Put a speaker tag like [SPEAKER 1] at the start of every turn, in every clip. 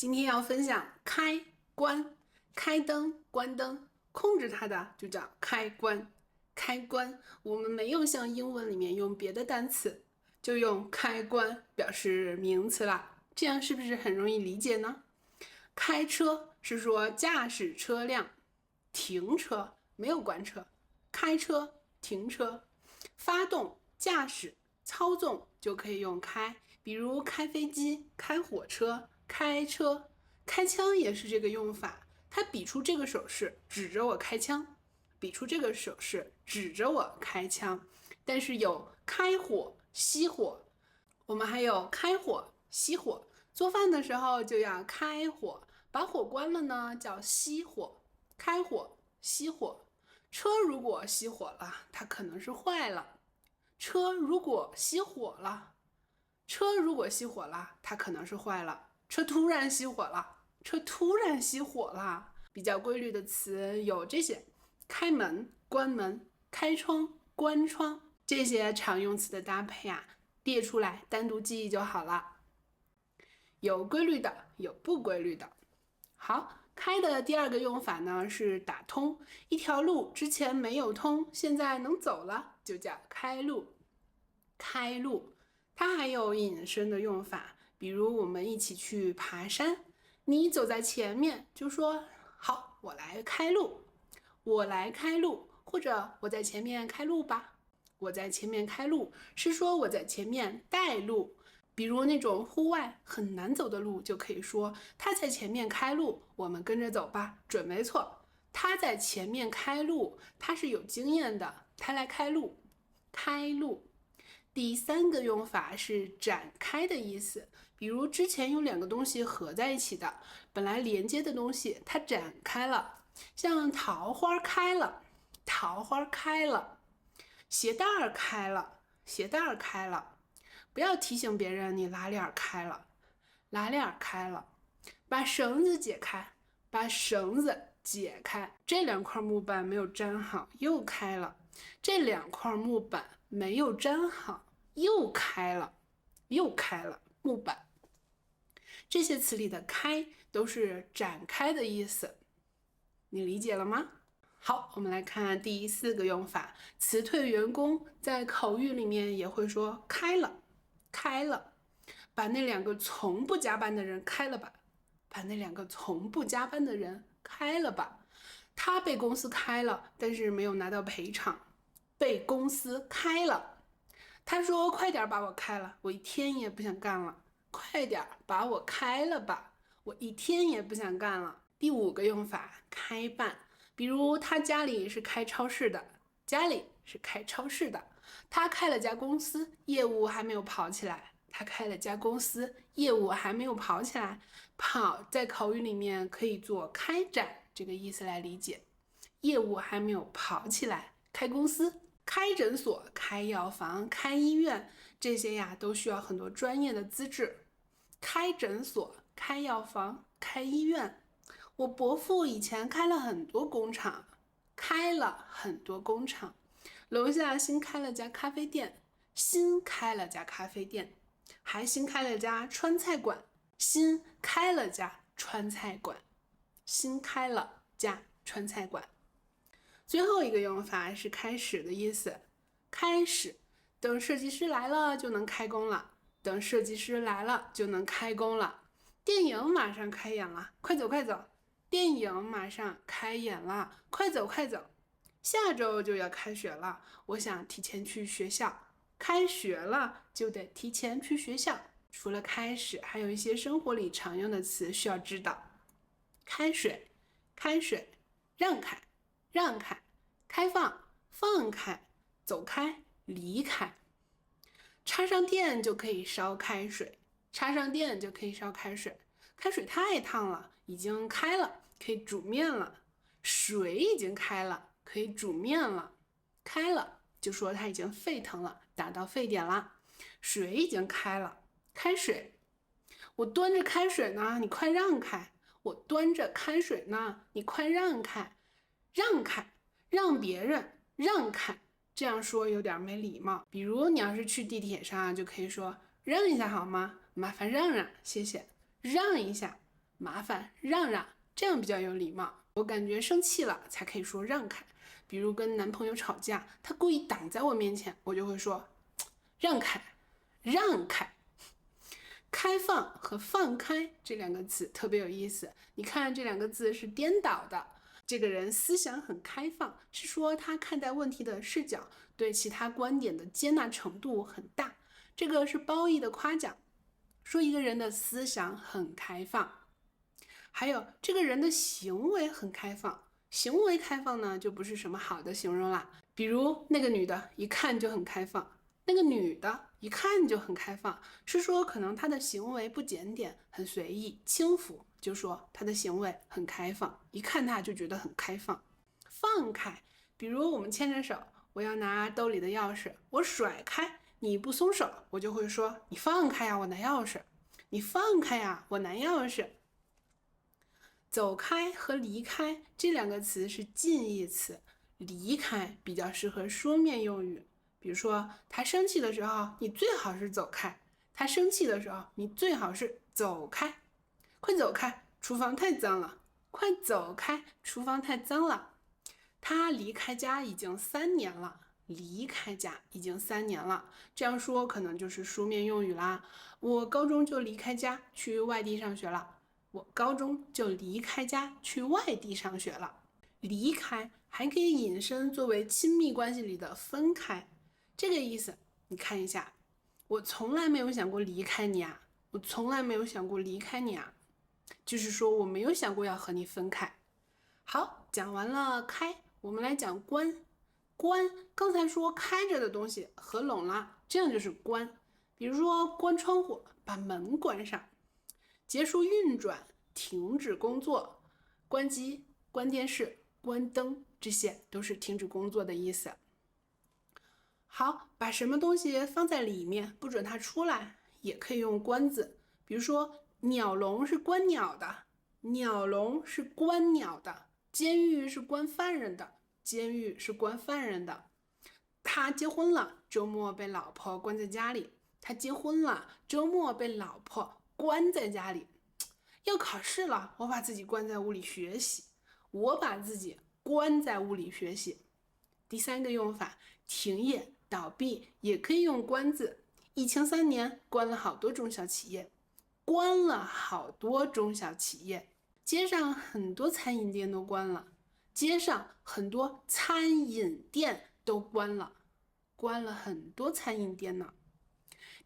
[SPEAKER 1] 今天要分享开关，开灯、关灯，控制它的就叫开关。开关，我们没有像英文里面用别的单词，就用开关表示名词啦。这样是不是很容易理解呢？开车是说驾驶车辆，停车没有关车，开车、停车，发动、驾驶、操纵就可以用开，比如开飞机、开火车、开车。开枪也是这个用法，他比出这个手势，指着我开枪，比出这个手势，指着我开枪。但是有开火、熄火，我们还有开火、熄火。做饭的时候就要开火，把火关了呢，叫熄火。开火、熄火。车如果熄火了，它可能是坏了。车如果熄火了，它可能是坏了。车突然熄火了，比较规律的词有这些：开门、关门、开窗、关窗，这些常用词的搭配啊，列出来单独记忆就好了。有规律的，有不规律的。好，开的第二个用法呢是打通，一条路之前没有通，现在能走了，就叫开路。开路，它还有引申的用法，比如我们一起去爬山，你走在前面就说好，我来开路，或者我在前面开路吧。我在前面开路是说我在前面带路，比如那种户外很难走的路，就可以说他在前面开路，我们跟着走吧，准没错。他在前面开路，他是有经验的，他来开路。开路。第三个用法是展开的意思，比如之前有两个东西合在一起的，本来连接的东西它展开了，像桃花开了，鞋带儿开了，不要提醒别人你拉链开了，把绳子解开，这两块木板没有粘好，又开了，这两块木板没有粘好，又开了，木板。这些词里的开都是展开的意思，你理解了吗？好，我们来看第四个用法，辞退员工在口语里面也会说开了，把那两个从不加班的人开了吧，他被公司开了，但是没有拿到赔偿，被公司开了。他说快点把我开了，我一天也不想干了，快点把我开了吧，我一天也不想干了。第五个用法，开办，比如他家里是开超市的，他开了家公司，业务还没有跑起来，跑在口语里面可以做开展这个意思来理解，业务还没有跑起来，开公司、开诊所、开药房、开医院，这些呀都需要很多专业的资质。开诊所、开药房、开医院，我伯父以前开了很多工厂，楼下新开了家咖啡店，还新开了家川菜馆，最后一个用法是开始的意思，开始，等设计师来了就能开工了，电影马上开演了，快走，下周就要开学了，我想提前去学校，开学了就得提前去学校。除了开始，还有一些生活里常用的词需要知道，开水，让开，开放，放开，走开，离开。插上电就可以烧开水，开水太烫了，已经开了，可以煮面了。水已经开了，可以煮面了。开了就说它已经沸腾了，达到沸点了。水已经开了，开水，我端着开水呢，你快让开，让开，让别人让开，这样说有点没礼貌。比如你要是去地铁上，就可以说让一下好吗？麻烦让让，谢谢。让一下，麻烦，让让，这样比较有礼貌。我感觉生气了才可以说让开。比如跟男朋友吵架，他故意挡在我面前，我就会说让开，让开。开放和放开这两个词特别有意思，你看这两个字是颠倒的。这个人思想很开放，是说他看待问题的视角对其他观点的接纳程度很大，这个是褒义的夸奖，说一个人的思想很开放。还有这个人的行为很开放，行为开放呢就不是什么好的形容啦。比如那个女的一看就很开放，那个女的一看就很开放，是说可能她的行为不检点，很随意轻浮，就说她的行为很开放，一看她就觉得很开放。放开，比如我们牵着手，我要拿兜里的钥匙，我甩开，你不松手，我就会说你放开呀，我拿钥匙，你放开呀，我拿钥匙。走开和离开这两个词是近义词，离开比较适合书面用语。比如说他生气的时候，你最好是走开，他生气的时候，你最好是走开，快走开，厨房太脏了，快走开，厨房太脏了。他离开家已经3年了，离开家已经3年了，这样说可能就是书面用语啦。我高中就离开家去外地上学了，我高中就离开家去外地上学了。离开还可以引申作为亲密关系里的分开，这个意思你看一下，我从来没有想过离开你啊，我从来没有想过离开你啊，就是说我没有想过要和你分开。好，讲完了开，我们来讲关。关，刚才说开着的东西合拢了，这样就是关。比如说关窗户，把门关上；结束运转，停止工作；关机、关电视、关灯，这些都是停止工作的意思。好，把什么东西放在里面，不准它出来，也可以用关字。比如说鸟笼是关鸟的，鸟笼是关鸟的；监狱是关犯人的，监狱是关犯人的。他结婚了，周末被老婆关在家里。他结婚了，周末被老婆关在家里。要考试了，我把自己关在屋里学习。我把自己关在屋里学习。第3个用法，停业、倒闭也可以用关字。疫情3年，关了好多中小企业，关了好多中小企业。街上很多餐饮店都关了，街上很多餐饮店都关了，关了很多餐饮店呢。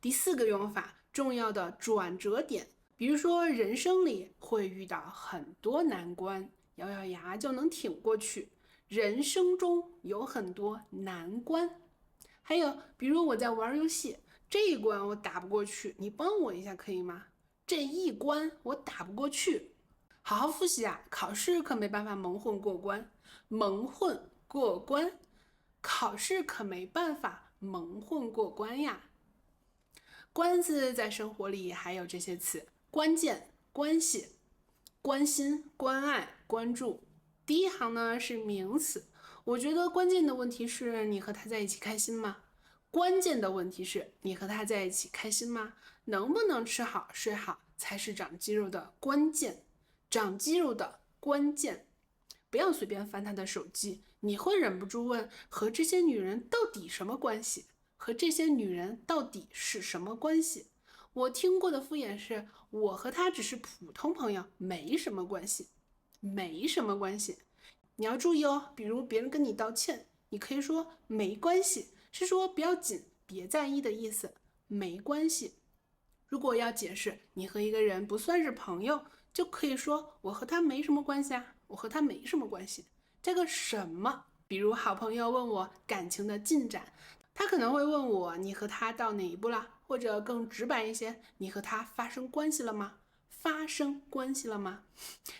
[SPEAKER 1] 第4个用法，重要的转折点，比如说人生里会遇到很多难关，咬咬牙就能挺过去。人生中有很多难关。还有比如我在玩游戏，这一关我打不过去，你帮我一下可以吗？这一关我打不过去。好好复习啊，考试可没办法蒙混过关，蒙混过关，考试可没办法蒙混过关呀。关字在生活里还有这些词：关键、关系、关心、关爱、关注。第一行呢是名词，我觉得关键的问题是你和他在一起开心吗？关键的问题是你和他在一起开心吗？能不能吃好睡好才是长肌肉的关键，长肌肉的关键。不要随便翻他的手机，你会忍不住问，和这些女人到底什么关系？和这些女人到底是什么关系？我听过的敷衍是，我和他只是普通朋友，没什么关系。没什么关系，你要注意哦。比如别人跟你道歉，你可以说没关系，是说不要紧，别在意的意思，没关系。如果要解释你和一个人不算是朋友，就可以说我和他没什么关系啊，我和他没什么关系。这个什么，比如好朋友问我感情的进展，他可能会问我你和他到哪一步了，或者更直白一些，你和他发生关系了吗？发生关系了吗？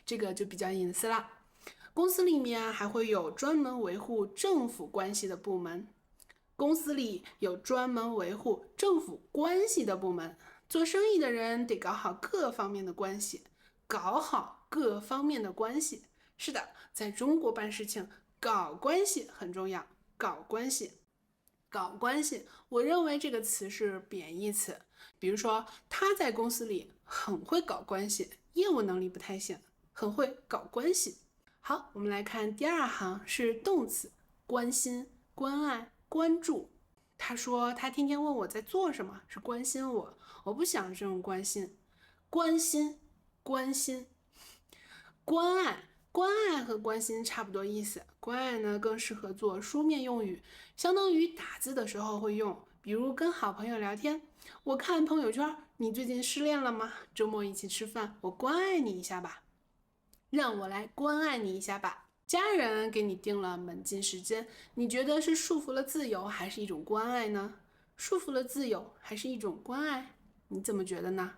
[SPEAKER 1] 这个就比较隐私了。公司里面还会有专门维护政府关系的部门，公司里有专门维护政府关系的部门。做生意的人得搞好各方面的关系，搞好各方面的关系。是的，在中国办事情，搞关系很重要，搞关系。搞关系，我认为这个词是贬义词。比如说他在公司里很会搞关系，业务能力不太行，很会搞关系。好，我们来看第2行是动词，关心、关爱、关注。他说他天天问我在做什么，是关心我，我不想这种关心。关心、关心、关爱。关爱和关心差不多意思，关爱呢更适合做书面用语，相当于打字的时候会用，比如跟好朋友聊天，我看朋友圈，你最近失恋了吗？周末一起吃饭，我关爱你一下吧，让我来关爱你一下吧。家人给你定了门禁时间，你觉得是束缚了自由，还是一种关爱呢？束缚了自由，还是一种关爱？你怎么觉得呢？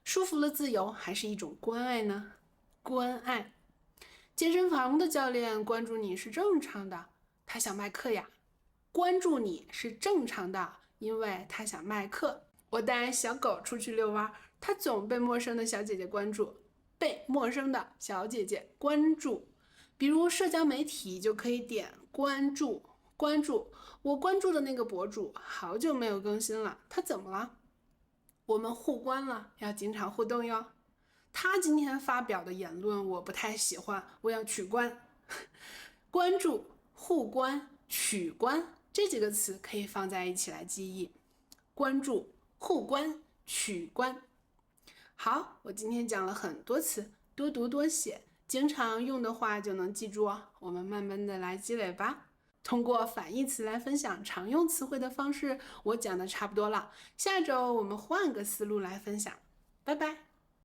[SPEAKER 1] 束缚了自由，还是一种关爱呢？关爱。健身房的教练关注你是正常的，他想卖课呀。关注你是正常的，因为他想卖课。我带小狗出去遛弯，它总被陌生的小姐姐关注，被陌生的小姐姐关注。比如社交媒体就可以点关注，关注我关注的那个博主好久没有更新了，他怎么了？我们互关了，要经常互动哟。他今天发表的言论我不太喜欢，我要取关。关注、互关、取关这几个词可以放在一起来记忆。关注、互关、取关。好，我今天讲了很多词，多读多写，经常用的话就能记住哦。我们慢慢的来积累吧。通过反义词来分享常用词汇的方式，我讲的差不多了。下周我们换个思路来分享。拜拜。